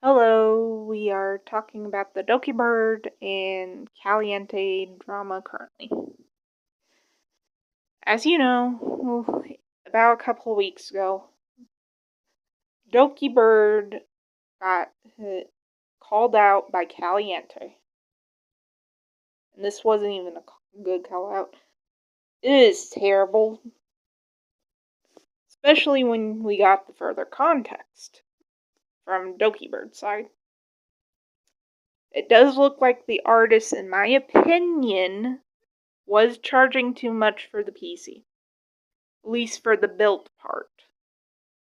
Hello, we are talking about the Dokibird and Caliente drama currently. As you know, about a couple of weeks ago, Dokibird got called out by Caliente. And this wasn't even a good call out. It is terrible, especially when we got the further context from Dokibird's side. It does look like the artist, in my opinion, was charging too much for the PC. At least for the built part,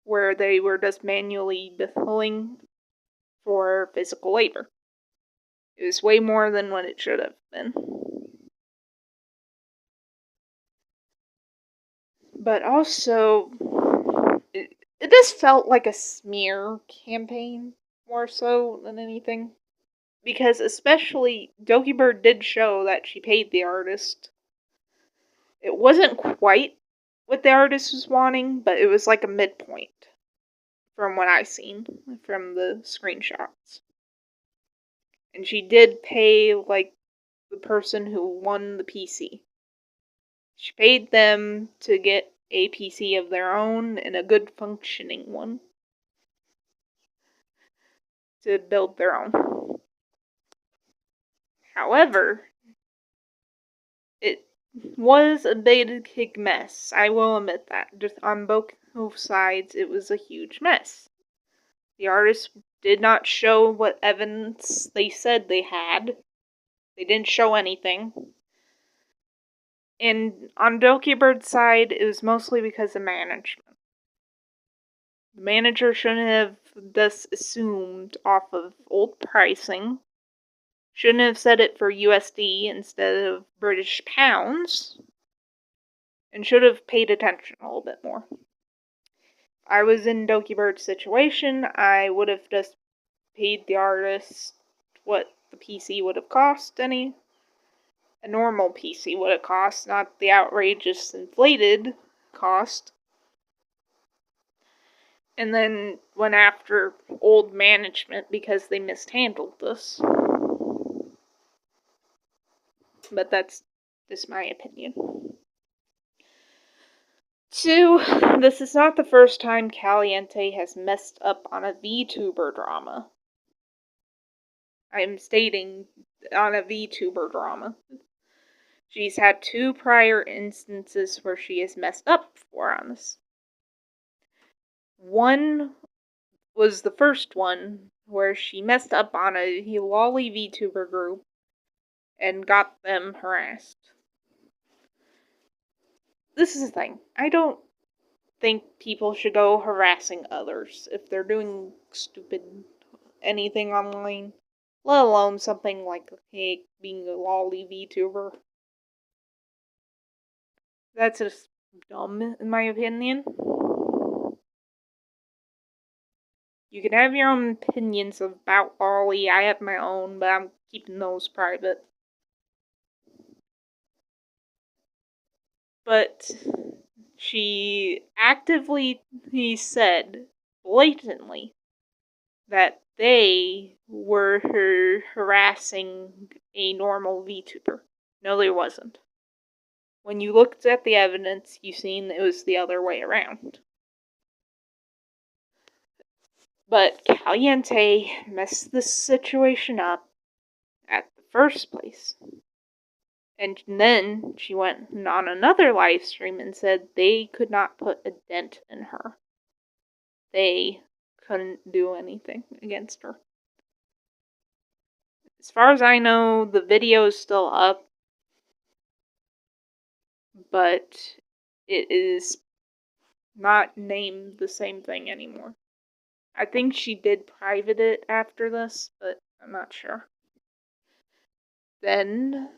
where they were just manually billing for physical labor. It was way more than what it should have been. But also, it just felt like a smear campaign more so than anything. Because especially, Dokibird did show that she paid the artist. It wasn't quite what the artist was wanting, but it was like a midpoint from what I've seen from the screenshots. And she did pay, like, the person who won the PC. She paid them to get a PC of their own and a good functioning one to build their own. However, it was a big mess. I will admit that. Just on both sides, it was a huge mess. The artists did not show what evidence they said they had. They didn't show anything. And on Dokibird's side, it was mostly because of management. The manager shouldn't have just assumed off of old pricing. Shouldn't have set it for USD instead of British pounds. And should have paid attention a little bit more. If I was in Dokibird's situation, I would have just paid the artist what the PC would have cost a normal PC would have cost, not the outrageous inflated cost. And then went after old management because they mishandled this. But that's just my opinion. 2, this is not the first time Caliente has messed up on a VTuber drama. I'm stating on a VTuber drama. She's had 2 prior instances where she has messed up before on this. One was the first one where she messed up on a lolly VTuber group and got them harassed. This is the thing. I don't think people should go harassing others if they're doing stupid anything online, let alone something like being a lolly VTuber. That's just dumb, in my opinion. You can have your own opinions about lolly. I have my own, but I'm keeping those private. But she actively said blatantly that they were harassing a normal VTuber. No, there wasn't. When you looked at the evidence, you seen it was the other way around. But Caliente messed this situation up at the first place. And then she went on another live stream and said they could not put a dent in her. They couldn't do anything against her. As far as I know, the video is still up, but it is not named the same thing anymore. I think she did private it after this, but I'm not sure. Then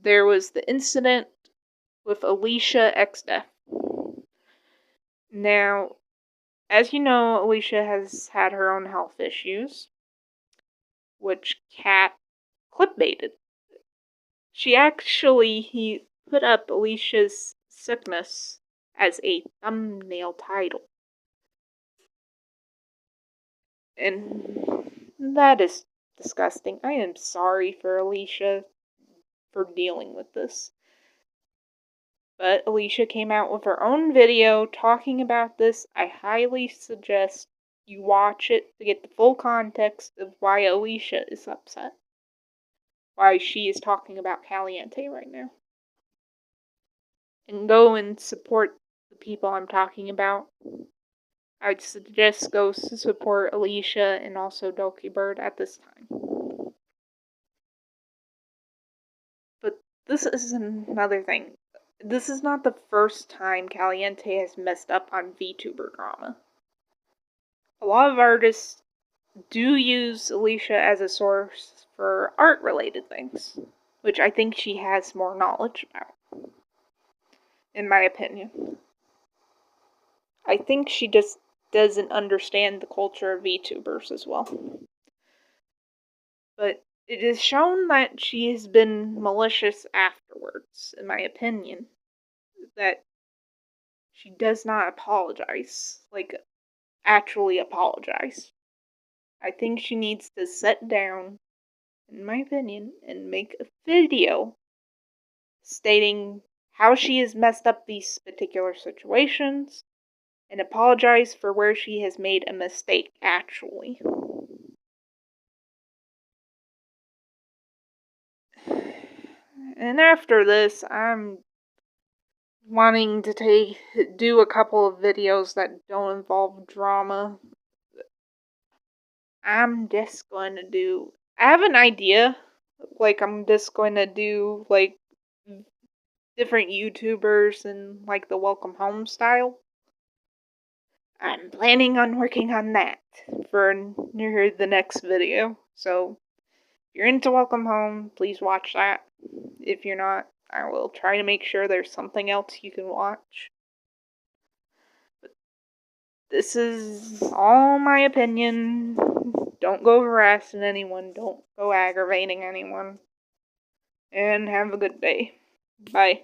there was the incident with Alicia XDeath. Now, as you know, Alicia has had her own health issues, which Kat clickbaited. He put up Alicia's sickness as a thumbnail title. And that is disgusting. I am sorry for Alicia for dealing with this. But Alicia came out with her own video talking about this. I highly suggest you watch it to get the full context of why Alicia is upset. Why she is talking about Caliente right now. And go and support the people I'm talking about. I'd suggest go support Alicia and also Dokibird at this time. But this is another thing. This is not the first time Caliente has messed up on VTuber drama. A lot of artists do use Alicia as a source for art-related things, which I think she has more knowledge about, in my opinion. I think she just doesn't understand the culture of VTubers as well. But it is shown that she has been malicious afterwards, in my opinion. That she does not apologize. Like, actually apologize. I think she needs to sit down, in my opinion, and make a video stating how she has messed up these particular situations and apologize for where she has made a mistake, actually. And after this, I'm wanting to do a couple of videos that don't involve drama. I'm just going to do... I have an idea. Like, I'm just going to do, like, different YouTubers and, like, the Welcome Home style. I'm planning on working on that for near the next video. So, if you're into Welcome Home, please watch that. If you're not, I will try to make sure there's something else you can watch. But this is all my opinion. Don't go harassing anyone. Don't go aggravating anyone. And have a good day. Bye.